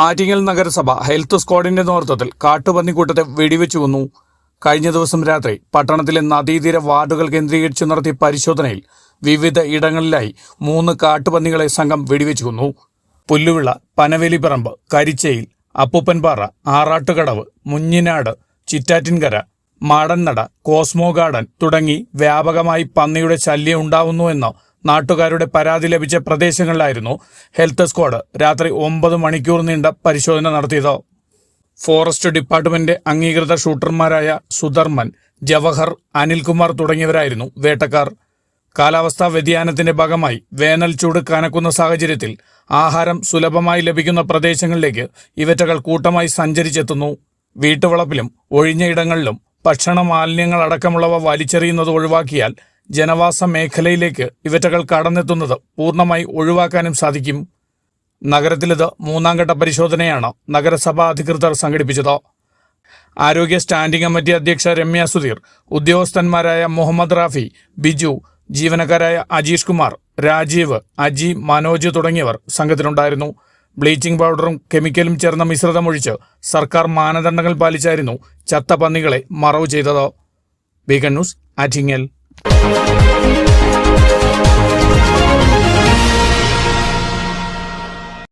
ആറ്റിങ്ങൽ നഗരസഭ ഹെൽത്ത് സ്ക്വാഡിന്റെ നേതൃത്വത്തിൽ കാട്ടുപന്നിക്കൂട്ടത്തെ വെടിവെച്ചു കൊന്നു. കഴിഞ്ഞ ദിവസം രാത്രി പട്ടണത്തിലെ നദീതീര വാർഡുകൾ കേന്ദ്രീകരിച്ച് നടത്തിയ പരിശോധനയിൽ വിവിധ ഇടങ്ങളിലായി 3 കാട്ടുപന്നികളെ സംഘം വെടിവെച്ചു കൊന്നു. പുല്ലുവിള, പനവേലിപ്പറമ്പ്, കരിച്ചയിൽ, അപ്പൂപ്പൻപാറ, ആറാട്ടുകടവ്, മുഞ്ഞിനാട്, ചിറ്റാറ്റിൻകര, മാടന്നട, കോസ്മോ ഗാർഡൻ തുടങ്ങി വ്യാപകമായി പന്നിയുടെ ശല്യം ഉണ്ടാവുന്നുവെന്ന് നാട്ടുകാരുടെ പരാതി ലഭിച്ച പ്രദേശങ്ങളിലായിരുന്നു ഹെൽത്ത് സ്ക്വാഡ് രാത്രി 9 മണിക്കൂർ നീണ്ട പരിശോധന നടത്തിയത്. ഫോറസ്റ്റ് ഡിപ്പാർട്ട്മെന്റ് അംഗീകൃത ഷൂട്ടർമാരായ സുധർമ്മൻ, ജവഹർ, അനിൽകുമാർ തുടങ്ങിയവരായിരുന്നു വേട്ടക്കാർ. കാലാവസ്ഥാ വ്യതിയാനത്തിന്റെ ഭാഗമായി വേനൽ ചൂട് കനക്കുന്ന സാഹചര്യത്തിൽ ആഹാരം സുലഭമായി ലഭിക്കുന്ന പ്രദേശങ്ങളിലേക്ക് ഇവറ്റകൾ കൂട്ടമായി സഞ്ചരിച്ചെത്തുന്നു. വീട്ടുവളപ്പിലും ഒഴിഞ്ഞ ഇടങ്ങളിലും ഭക്ഷണ മാലിന്യങ്ങളടക്കമുള്ളവ വലിച്ചെറിയുന്നത് ഒഴിവാക്കിയാൽ ജനവാസ മേഖലയിലേക്ക് ഇവറ്റകൾ കടന്നെത്തുന്നത് പൂർണ്ണമായി ഒഴിവാക്കാനും സാധിക്കും. നഗരത്തിലിത് 3ാം ഘട്ട പരിശോധനയാണ് നഗരസഭാ അധികൃതർ സംഘടിപ്പിച്ചത്. ആരോഗ്യ സ്റ്റാൻഡിംഗ് കമ്മിറ്റി അധ്യക്ഷ രമ്യ സുധീർ, ഉദ്യോഗസ്ഥന്മാരായ മുഹമ്മദ് റാഫി, ബിജു, ജീവനക്കാരായ അജീഷ് കുമാർ, രാജീവ്, അജി, മനോജ് തുടങ്ങിയവർ സംഘത്തിലുണ്ടായിരുന്നു. ബ്ലീച്ചിംഗ് പൗഡറും കെമിക്കലും ചേർന്ന മിശ്രിതമൊഴിച്ച് സർക്കാർ മാനദണ്ഡങ്ങൾ പാലിച്ചായിരുന്നു ചത്ത പന്നികളെ മറവ് ചെയ്തത്. Beacon news, Attingal.